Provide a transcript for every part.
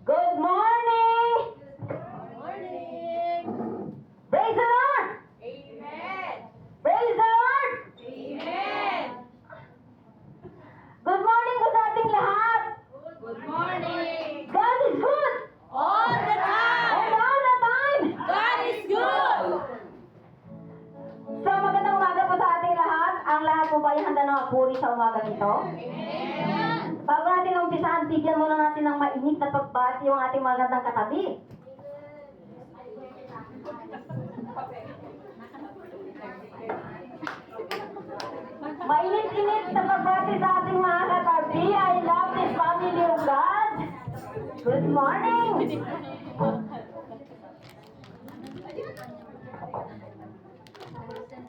Good morning! Morning! Praise the Lord! Amen! Praise the Lord! Amen! Good morning po sa ating lahat! Good morning! God is good! All the And time! all the time! God is good! So magandang umaga po sa ating lahat. Ang lahat po ba ay handa na mapuri sa umaga nito? Amen! Bago natin umpisahan, bigyan muna natin ng mainit na pagbati yung ating magandang katabi. Mainit-init na pagbati sa ating mga katabi. I love this family of God. Good morning!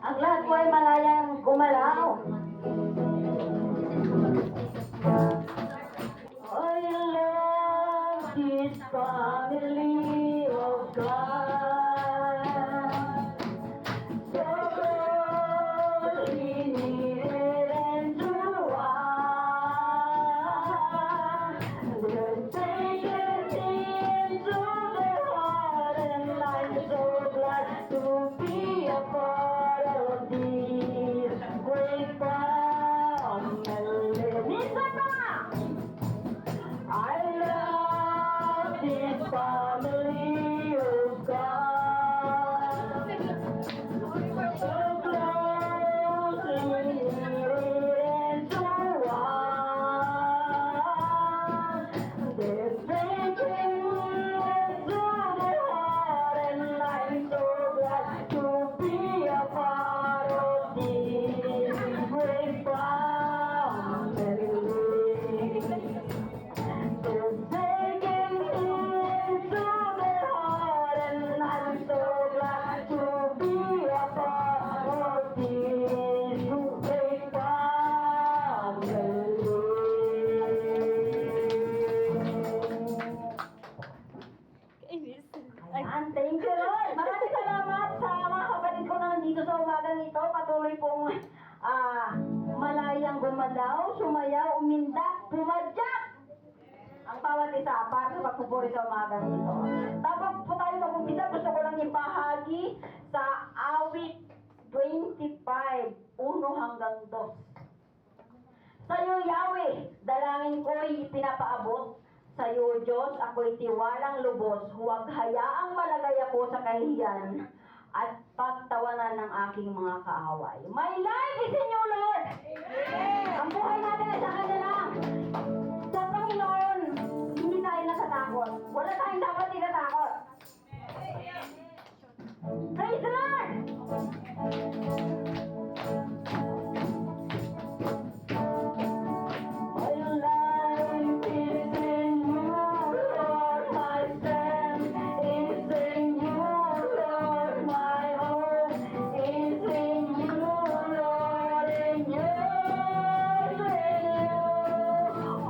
Ang lahat po ay malayang gumalaw. I love this family of God. So closely knitted and true. They're taken into their heart, and I'm so glad to be a part of this great family. Listen now! I love this family of God. So closely knitted into one. They're taken into their heart, and I'm so glad to be a part of this great family. They're taken into their heart, and I'm so glad to be a part of this great family. Ayan, thank you Lord. Maraming salamat sa mga kapatid ko na nandito sa umagang ito. Patuloy pong malayang gumalaw, sumayaw, umindak, pumadyak ang bawat isa para sa pagpupuri sa umagang ito. Tapos po tayo mag-umpisa, gusto ko lang ibahagi sa awit 25, 1 hanggang 2. Sa iyo, Yahweh, dalangin ko'y ipinapaabot. Sa iyo, Diyos, ako'y tiwalang lubos. Huwag hayaang malagay ako sa kahihiyan at pagtawanan ng aking mga kaaway. My life is in you, Lord! Ang buhay natin ay sa Kanya lang. Sa Panginoon, hindi tayo natatakot. Wala tayong dapat tinatakot. Praise the Lord! My life is in you, Lord. My strength is in you, Lord. My hope is in you, Lord. In you, in you.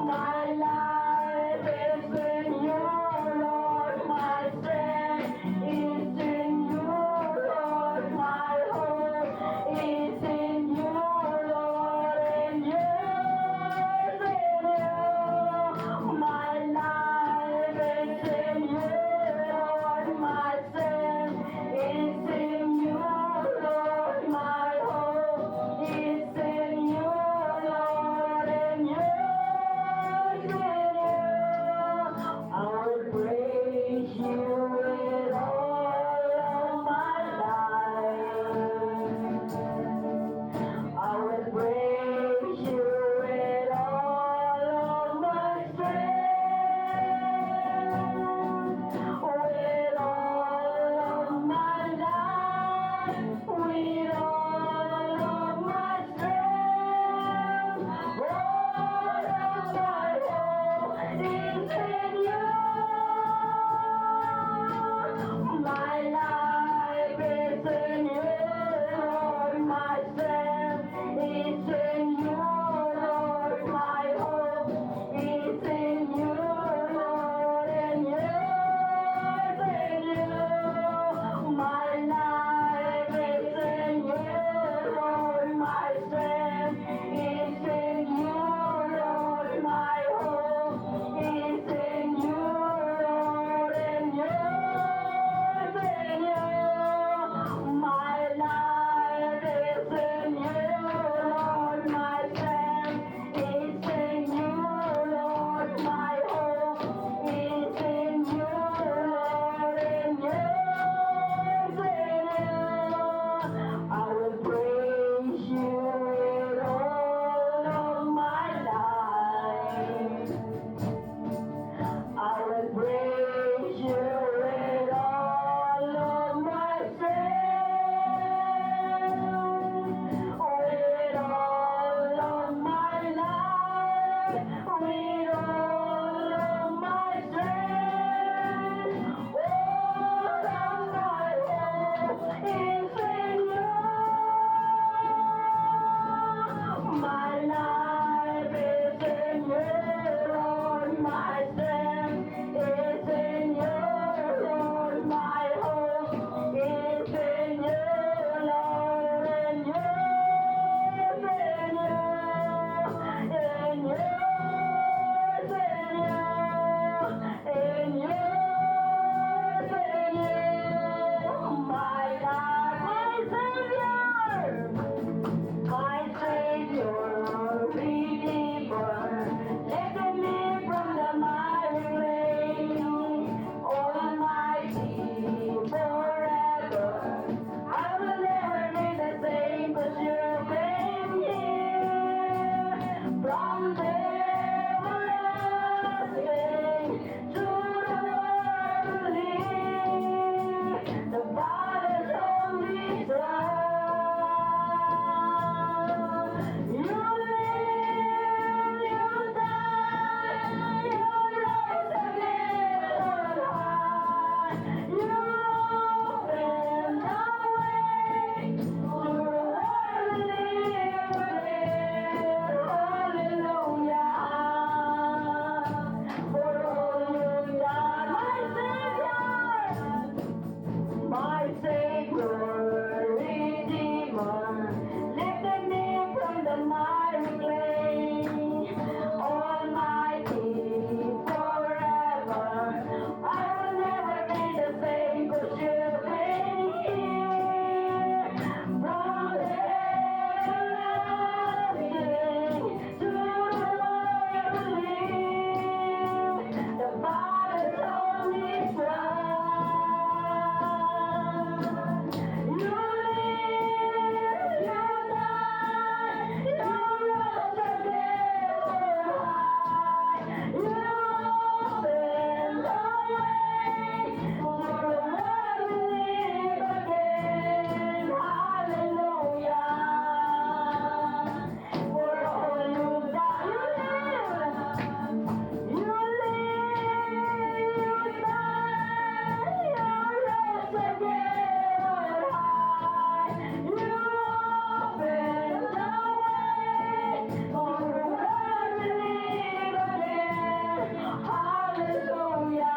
hallelujah.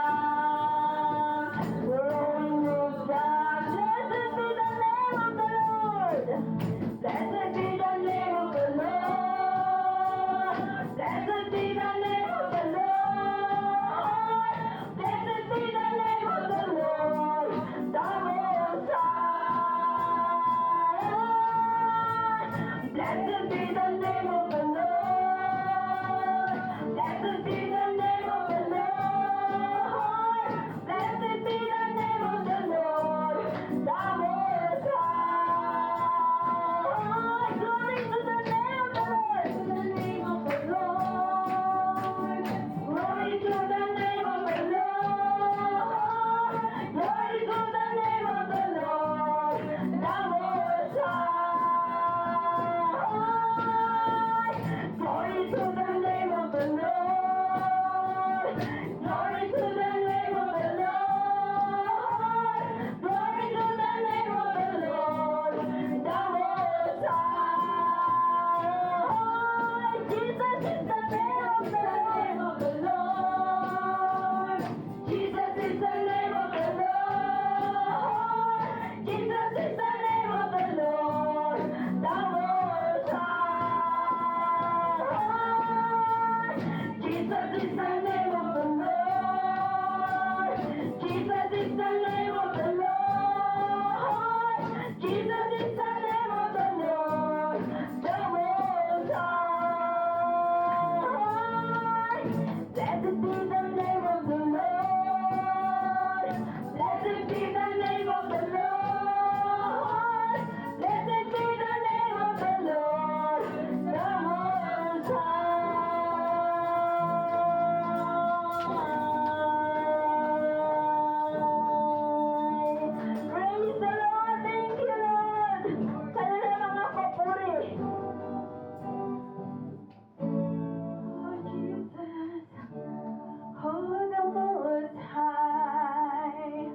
Glory to God. Blessed be the name of the Lord. Blessed be the name of the Lord. Blessed be the name of the Lord. Blessed be the name of the Lord. The Most High. Blessed be the name of the Lord. Blessed be the name of the Lord. Blessed be the name of the Lord. The Most High. Glory to the name of the Lord. To the name of the Lord. Glory to the name of the Lord. Glory to the name of the Lord. The Most High. Glory to the name of the Lord. Glory to the name of the Lord. Glory to the name of the Lord. The Most High. Jesus is the name of the Lord. Jesus is the name of the Lord. Jesus is the name of the Lord. The Most High. Jesus is the name of the Lord. Jesus is the name of the Lord. Jesus is the name of the Lord. The Most High. Blessed be the name of the Lord. Blessed be the name of the Lord. Blessed be the name of the Lord. The Most High. Praise the Lord. Thank you, Lord. Kaya na mga papuri. Oh, Jesus. Oh, the Most High.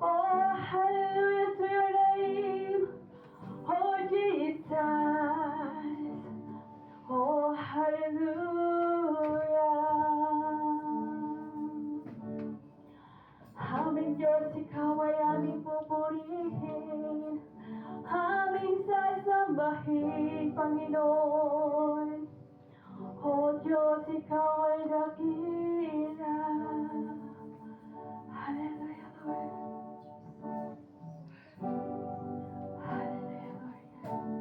Oh, hallelujah to your name. Oh, Jesus. Oh, hallelujah. Aming Diyos, ikaw ay aming pupurihin. Aming sasambahin, Panginoon. Oh Diyos, ikaw ay dakila. Hallelujah, Lord. Hallelujah, Lord.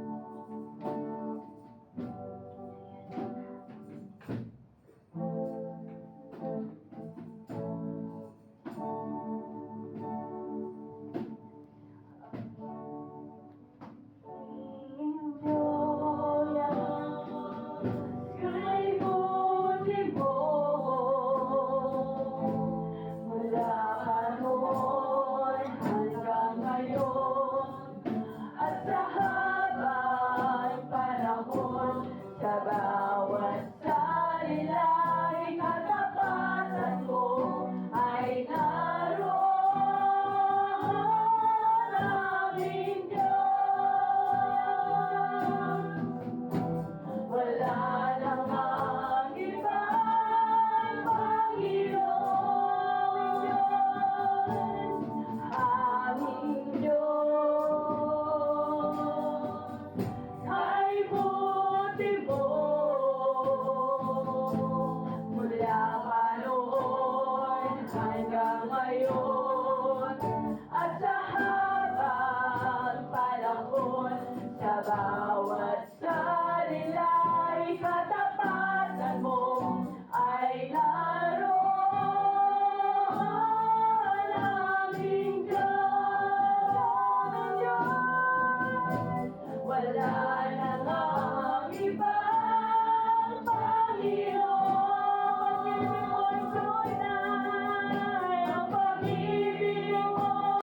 Kay buti mo mula pa noon hanggang ngayon at sa habang panahon sa bawat salila'y katapatan mo ay naroon aming Diyos. Wala namang ibang Panginoon, aming Diyos. Kay buti mo mula pa noon hanggang ngayon